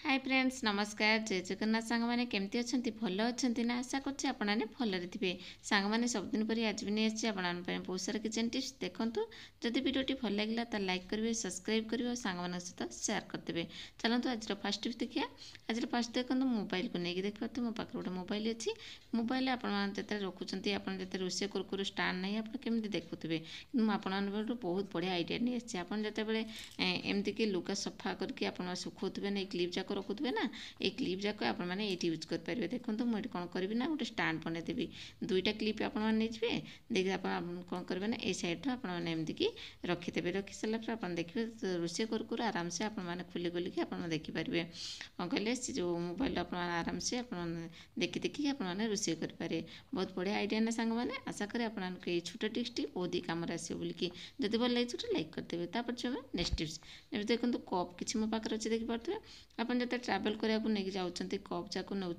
Hi friends नमस्कार जय जगन्नाथ सांगमाने केमती अच्छंती भल अच्छंती ना आशा करछि आपनाने भलरे थिबे सांगमाने सबदिन परि आज भी नहीं आछि आपन पे बहुत सारा किचन टिप्स देखंतु जदि वीडियोटी भल लागिला त लाइक करिवे सब्सक्राइब करिवे और सांगमान सहित शेयर करदेबे। चलंतु आज फर्स्ट टिप्स देखिया। आज फर्स्ट देखंतु मोबाइल को नेकी देखियो मो पाखरे गोटे मोबाइल अछि। मोबाइल आपन जते रखुचंती आपन जते रोसे कुरकुर स्टैंड नहीं आपन केमती देखुथिबे किंतु आपन बहुत बढ़िया आइडिया नहीं आछि। आपन जते बेले एमती कि लुगा सफा करके आपन सुखोथिबे नै क्लिप जाक रखुथे ना ये क्लिप जाक आपने ये यूज करेंगे। देखो मुझे कौन करी ना गोटे स्टाण्ड बनईदेवी दुईटा क्लिप आपने देखिए आप कौन करेंगे ना ये सैड्रु आपमती रखिदे रखी सारापर आप देखिए रोषे कर आराम से आपने खुली खोलिकी आप देखिपारे कौन कहले से जो मोबाइल आप आराम से आप देखी देखिए आपने रोषे करेंगे। बहुत बढ़िया आइडिया ना सांग मैंने आशा करें आपको ये छोट टिप्सटी बहुत ही कम आसो बोलिकी जब भल लगे तो लाइक करदेवे। तापर नेक्स्ट टिप्स देखो कप किसी मो पाखे अच्छे देखिपे आप जो ट्रावेल कराया नहीं जाऊँच कप जाक नौ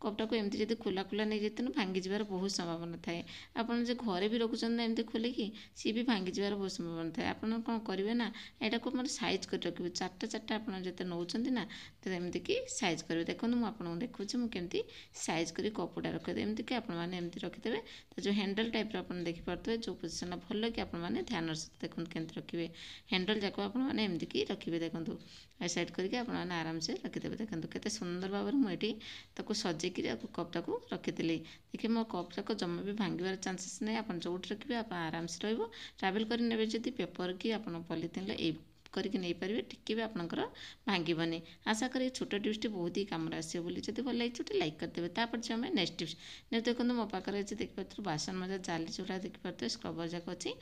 कपटा को एमती जब खोला खोला नहीं जाते भांगी जबार बहुत संभावना थाए। आपड़ जो घरे भी रखुच्च एमती खोलिकी सी भी भांगी जबार बहुत संभावना थाए। आप कौन करेंगे ना यहाँ को मतलब सैज कर रखिए चार्टा चार्टा आप जो नौ ना तो एमती कि सैज करेंगे। देखो मुझे देखुची मुझे सैज कर कपड़ा रखिए एमती कि आपमती रखिदे तो जो हैंडल टाइप आप देखिपे जो पोजिशन भल कि आपने ध्यान सहित देखते केमती रखिए हैंडल जाक आपमती कि रखिए। देखो सैड करके आपने आराम से रखिदेवे। देखो केते सुंदर भाव में मुझे सजेक कपटा को रखीली देखिए मो कप जाक जमा भी भांगार चांसेस नहीं। आप जो रखिए आप आराम से रहा ट्रावेल कर जब पेपर कि आप पॉलिथिन करके नहीं पारे टिके भी आपंकर भांगनी। आशा करें छोट टिप्सटी बहुत ही कम आसो बोली जब भल लगे लाइक करदेवे। तापर जो आम नेक्स्ट टिप्स देखो मो पाखे अच्छे देखिए बासन मजा जाली जोड़ा देखिपे स्क्रबर जाक अच्छी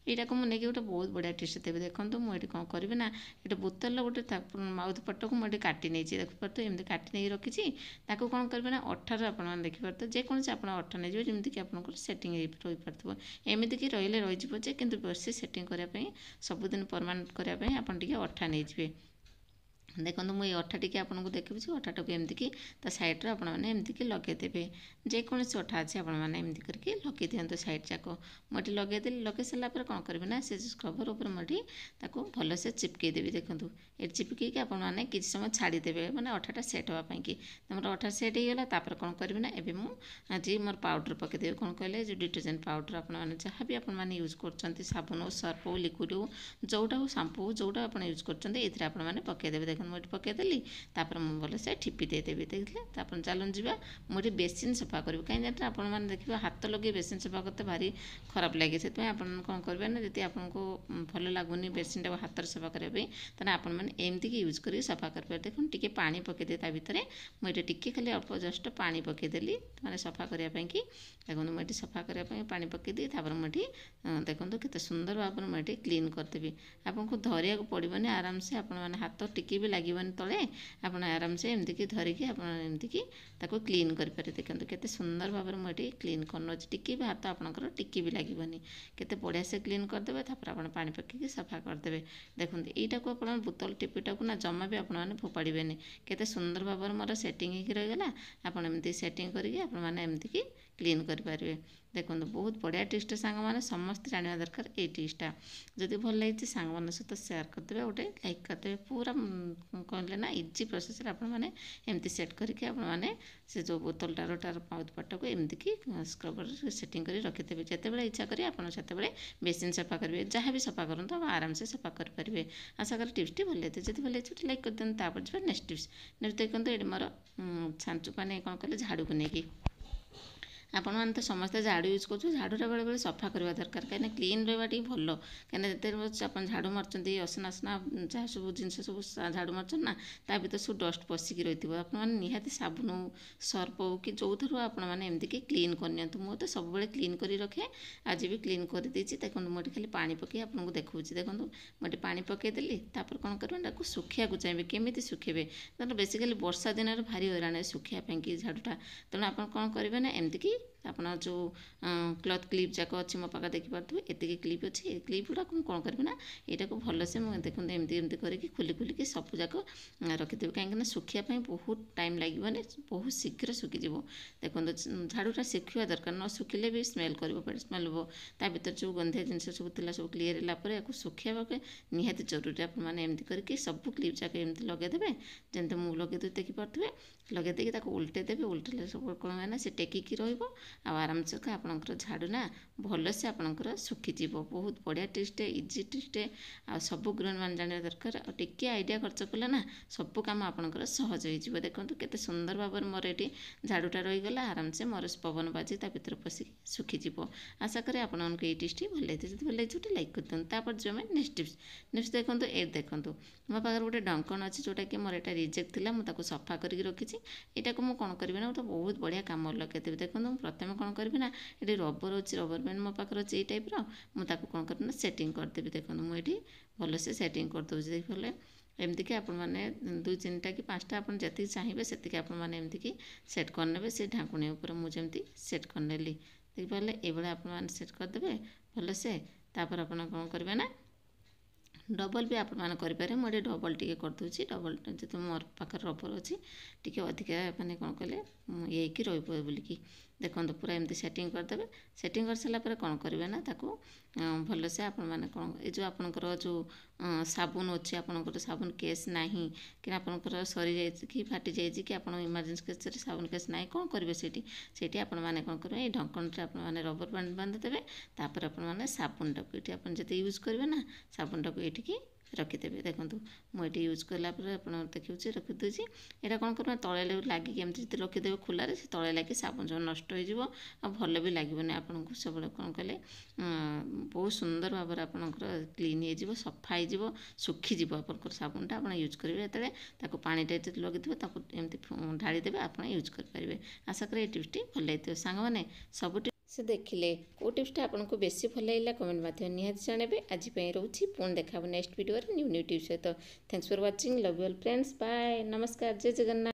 यहाँ को मुझे गोटे बहुत बढ़िया टिप्स देवी। देखो मुझे कौन करी ना ये बोतल गोटे माउथ पट को मुझे काटी नहीं देखिपे एमती काटी नहीं रखी कौन करेंगे ना अठार आप देखिपे जेकोसी आप अठा नहीं जमीक आप सेटिंग रही पार्थ एमती कि रही रही कि बेसी सेटिंग करने सबुदिन परमानेंट करने आप अठा नहीं। देखो मुझे अठा टी आपको देखिए अठाटा को एमती कि सैड्रे आपमती लगेदेवे जेकोसी अठा अच्छे आपमती करके लगे दिखाँ सैड जाक मुझे लगेदेली लगे सारापर कौन करेंगे ना से स्क्रबर उपर मुझे भल से चिपकईदेवी। देखो ये चिपकईक आपने किसी समय छाड़ीदेवे मैंने अठाटा सेट हाँपाई कि तुम अठा सेट होगा तापर कौन करेंगे ना एवं मुझे मोर पाउडर पकईदेवी कौन कहले जो डिटर्जेंट पाउडर आपने जहाँ भी आपने यूज कर साबुन हो सर्फ हो लिक्विड हो जोटा हो शैम्पू हो जोटा आप यूज कर आपने पकईदेवे। देखो मुझे पकईदेली तापर मुझे भल से ठिपी देदेवी देखिए तापर चलन जा मुझे बेसिन सफा करूँ कहीं आपने देखिए हाथ लगे बेसिन सफा करते भारी खराब लगे से कौन करेंगे ना जी आपको भल लगुनि बेसिन टाक हाथ सफा करने तेना आपमती यूज कर सफा करेंगे। देखो टी पा पकईदे भितर मुझे टी खाली अल्प जस्ट पा पकईदेली मैंने सफा करने की देखो मुझे सफा करने पा पकईदी मुझे देखो के सुंदर भाव में मुझे क्लीन करदेवी आपको धरिया पड़ोनी आराम से आपने हाथ टिके भी लगे तले आप आराम से एमती कि धरिकी आपमती कि क्लीन करेंगे। देखो के सुंदर भाव में मुझे क्लीन करना टिके भी हाथ आपंकर टिके भी लगे केते बढ़िया से क्लीन करदेवे तापर आप पानी पकईकी सफा करदेवे। देखो यहीटा को आप बोतल टिपिटा को ना जमा भी आपने फोपाड़े केते सुंदर भाव में मोर सेटिंग हो रहीगला आपमती सेटिंग करके आपमती कि क्लीन करेंगे। देखो बहुत बढ़िया टिप्सटा सांग मैंने समस्त जाना दरकार ये टिप्सटा जदि भल लगी सांग मान सहित शेयर करदेवे गोटे लाइक करदेवे। पूरा कहले ना इजी प्रोसेस आपने एमती सेट करके आपने से जो बोतलटार तार माउथ पार्ट को एमती कि स्क्रबर सेटिंग कर रखिदेवे जिते इच्छा करेंगे आपते बेसिन सफा करेंगे जहाँ भी सफा करूँ आप आराम से सफा करेंगे। आशा कर टिप्सटी भल लगे जब भल लगे लाइक कर दिखाँ। तापर जो नेक्स्ट टिप्स देखो ये मोर छांचु पाने कौन कले झाड़ू को लेकिन आपण मैंने तो समस्ते झाड़ू यूज कर झाड़ूटा बेले बेले सफा करवा दरकार कहीं क्लीन रहा भल कहीं आप झाड़ू मार्च असना असना जहाँ सब जिन सब झाड़ू मार्च ना ता भर सब डस्ट पशिकी रही है आपने निहाती साबुन हो सर्फ हो कि जो थरू आपमती कि क्लीन करनी मुझे तो सब क्लीन कर रखे आज भी क्लीन कर देती। देखो मुझे खाली पा पकई आपको देखा देखो मुझे पा पकईदेली तापर कौन करेंगे सुखिया चाहिए केमी सुखेबे तेना बेसिकली वर्षा दिन भारी हैरान सुखापी कि झाड़ूटा तेणु आप कौन करेंगे ना एमती कि ଆପଣ ଯେଉଁ କ୍ଲଥ୍ କ୍ଲିପ୍ ଯାକ ଅଛି ମୋ ପାଖରେ ଦେଖିପାରୁଥିବେ, ଏତିକି କ୍ଲିପ୍ ଅଛି। ଏ କ୍ଲିପ୍ ଗୁଡ଼ାକ ମୁଁ କ'ଣ କରିବି ନା ଏଇଟାକୁ ଭଲସେ ମୁଁ ଦେଖନ୍ତୁ ଏମିତି କରିକି ଖୋଲିକି ସବୁ ଯାକ ରଖିଦେବି, କାହିଁକିନା ଶୁଖିବା ପାଇଁ ବହୁତ ଟାଇମ୍ ଲାଗିବନି, ବହୁତ ଶୀଘ୍ର ଶୁଖିଯିବ। ଦେଖନ୍ତୁ ଝାଡ଼ୁଟା ଶୁଖିବା ଦରକାର, ନ ଶୁଖିଲେ ବି ସ୍ମେଲ୍ କରିବ, ସ୍ମେଲ୍ ହେବ। ତା ଭିତରେ ଯେଉଁ ଗନ୍ଧିଆ ଜିନିଷ ସବୁ ଥିଲା ସବୁ କ୍ଲିୟର୍ ହେଲା ପରେ ୟାକୁ ଶୁଖିବାକୁ ନିହାତି ଜରୁରୀ। ଆପଣମାନେ ଏମିତି କରିକି ସବୁ କ୍ଲିପ୍ ଯାକ ଏମିତି ଲଗାଇଦେବେ, ଯେମିତି ମୁଁ ଲଗାଇଦେବି ଦେଖିପାରୁଥିବେ। ଲଗାଇ ଦେଇକି ତାକୁ ଉଲ୍ଟେଇ ଦେବେ, ଉଲ୍ଟେଇଲେ ସବୁ କ'ଣ ହୁଏ ନା ସେ ଟେକିକି ରହିବ, ଆଉ ଆରାମସେ ଆପଣଙ୍କର ଝାଡ଼ୁ ନା ଭଲସେ ଆପଣଙ୍କର ଶୁଖିଯିବ। ବହୁତ ବଢ଼ିଆ ଟ୍ରିକ୍ସଟେ, ଇଜି ଟ୍ରିକ୍ସଟେ, ଆଉ ସବୁ ଗୃହିଣୀମାନେ ଜାଣିବା ଦରକାର। ଆଉ ଟିକିଏ ଆଇଡ଼ିଆ ଖର୍ଚ୍ଚ କଲେ ନା ସବୁ କାମ ଆପଣଙ୍କର ସହଜ ହେଇଯିବ। ଦେଖନ୍ତୁ କେତେ ସୁନ୍ଦର ଭାବରେ ମୋର ଏଠି ଝାଡ଼ୁଟା ରହିଗଲା, ଆରାମସେ ମୋର ପବନ ବାଜି ତା ଭିତରେ ପଶିକି ଶୁଖିଯିବ। ଆଶା କରେ ଆପଣମାନଙ୍କୁ ଏଇ ଟିପ୍ସଟି ଭଲ ଲାଗିଥିବ। ଯଦି ଭଲ ଲାଗିଛି ଗୋଟେ ଲାଇକ୍ କରିଦିଅନ୍ତୁ। ତାପରେ ଯେଉଁ ଆମେ ନେକ୍ସଟ ଦେଖନ୍ତୁ, ଦେଖନ୍ତୁ ମୋ ପାଖରେ ଗୋଟେ ଢଙ୍କଣ ଅଛି, ଯେଉଁଟାକି ମୋର ଏଇଟା ରିଜେକ୍ଟ ଥିଲା, ମୁଁ ତାକୁ ସଫା କରିକି ରଖିଛି। ଏଇଟାକୁ ମୁଁ କ'ଣ କରିବି ନା ଗୋଟେ ବହୁତ ବଢ଼ିଆ କାମରେ ଲଗାଇଦେବି। ଦେଖନ୍ତୁ ମୁଁ ପ୍ରଥମେ କ'ଣ କରିବି ନା ଏଠି ରବର ଅଛି, ରବର ବ୍ୟାଣ୍ଡ ମୋ ପାଖରେ ଅଛି ଏଇ ଟାଇପ୍ର, ମୁଁ ତାକୁ କ'ଣ କରିବି ନା ସେଟିଂ କରିଦେବି। ଦେଖନ୍ତୁ ମୁଁ ଏଠି ଭଲସେ ସେଟିଂ କରିଦେଉଛି। ଦେଖିପାରିଲେ ଏମିତିକି ଆପଣମାନେ 2, 3ଟା କି 5ଟା ଆପଣ ଯେତିକି ଚାହିଁବେ ସେତିକି ଆପଣମାନେ ଏମିତିକି ସେଟ୍ କରିନେବେ। ସେ ଢାଙ୍କୁଣୀ ଉପରେ ମୁଁ ଯେମିତି ସେଟ୍ କରିନେଲି, ଦେଖିପାରିଲେ ଏଇଭଳିଆ ଆପଣମାନେ ସେଟ୍ କରିଦେବେ ଭଲସେ। ତାପରେ ଆପଣ କ'ଣ କରିବେ ନା ଡବଲ୍ ବି ଆପଣମାନେ କରିପାରିବେ। ମୁଁ ଏଠି ଡବଲ୍ ଟିକେ କରିଦେଉଛି। ଡବଲ୍ ଯେହେତୁ ମୋର ପାଖରେ ରବର ଅଛି, ଟିକେ ଅଧିକା ମାନେ କ'ଣ କହିଲେ ଇଏ ହେଇକି ରହିବ ବୋଲିକି। ଦେଖନ୍ତୁ ପୁରା ଏମିତି ସେଟିଂ କରିଦେବେ। ସେଟିଂ କରିସାରିଲା ପରେ କ'ଣ କରିବେ ନା ତାକୁ ଭଲସେ ଆପଣମାନେ କ'ଣ ଏ ଯେଉଁ ଆପଣଙ୍କର ଯେଉଁ ସାବୁନ ଅଛି, ଆପଣଙ୍କର ସାବୁନ କେସ୍ ନାହିଁ କି ଆପଣଙ୍କର ସରିଯାଇଛି କି ଫାଟିଯାଇଛି କି ଆପଣ ଇମର୍ଜେନ୍ସି କେସ୍ରେ ସାବୁନ କେସ୍ ନାହିଁ, କ'ଣ କରିବେ ସେଇଠି ଆପଣମାନେ କ'ଣ କରିବେ ଏଇ ଢଙ୍କଣରେ ଆପଣମାନେ ରବର ବ୍ୟାଣ୍ଡ ବାନ୍ଧିଦେବେ। ତାପରେ ଆପଣମାନେ ସାବୁନଟାକୁ ଏଠି ଆପଣ ଯେତେ ୟୁଜ୍ କରିବେ ନା ସାବୁନଟାକୁ ଏଇଠିକି ରଖିଦେବେ। ଦେଖନ୍ତୁ ମୁଁ ଏଠି ୟୁଜ୍ କଲା ପରେ ଆପଣ ଦେଖୁଛି ରଖିଦେଉଛି। ଏଇଟା କ'ଣ କରିବେ ତଳେ ଲାଗିକି ଏମିତି ଯଦି ରଖିଦେବେ ଖୋଲାରେ, ସେ ତଳେ ଲାଗି ସାବୁନ ସବୁ ନଷ୍ଟ ହେଇଯିବ, ଆଉ ଭଲ ବି ଲାଗିବନି ଆପଣଙ୍କୁ। ସବୁବେଳେ କ'ଣ କଲେ ବହୁତ ସୁନ୍ଦର ଭାବରେ ଆପଣଙ୍କର କ୍ଲିନ୍ ହେଇଯିବ, ସଫା ହେଇଯିବ, ଶୁଖିଯିବ ଆପଣଙ୍କର ସାବୁନଟା। ଆପଣ ୟୁଜ୍ କରିବେ ଯେତେବେଳେ ତାକୁ ପାଣିଟା ଯଦି ଲଗେଇଥିବେ ତାକୁ ଏମିତି ଢାଳିଦେବେ, ଆପଣ ୟୁଜ୍ କରିପାରିବେ। ଆଶା କରେ ଏଇ ଟିପ୍ସଟି ଭଲ ଲାଗିଥିବ। ସାଙ୍ଗମାନେ ସବୁ ସେ ଦେଖିଲେ କେଉଁ ଟିପ୍ସଟା ଆପଣଙ୍କୁ ବେଶୀ ଭଲ ଲାଗିଲା କମେଣ୍ଟ ମାଧ୍ୟମରେ ନିହାତି ଜଣାଇବେ। ଆଜି ପାଇଁ ରହୁଛି, ପୁଣି ଦେଖା ହେବ ନେକ୍ସଟ ଭିଡ଼ିଓରେ ନ୍ୟୁ ଟିପ୍ସ ସହିତ। Thanks for watching, love you all friends, bye, ନମସ୍କାର, ଜୟ ଜଗନ୍ନାଥ।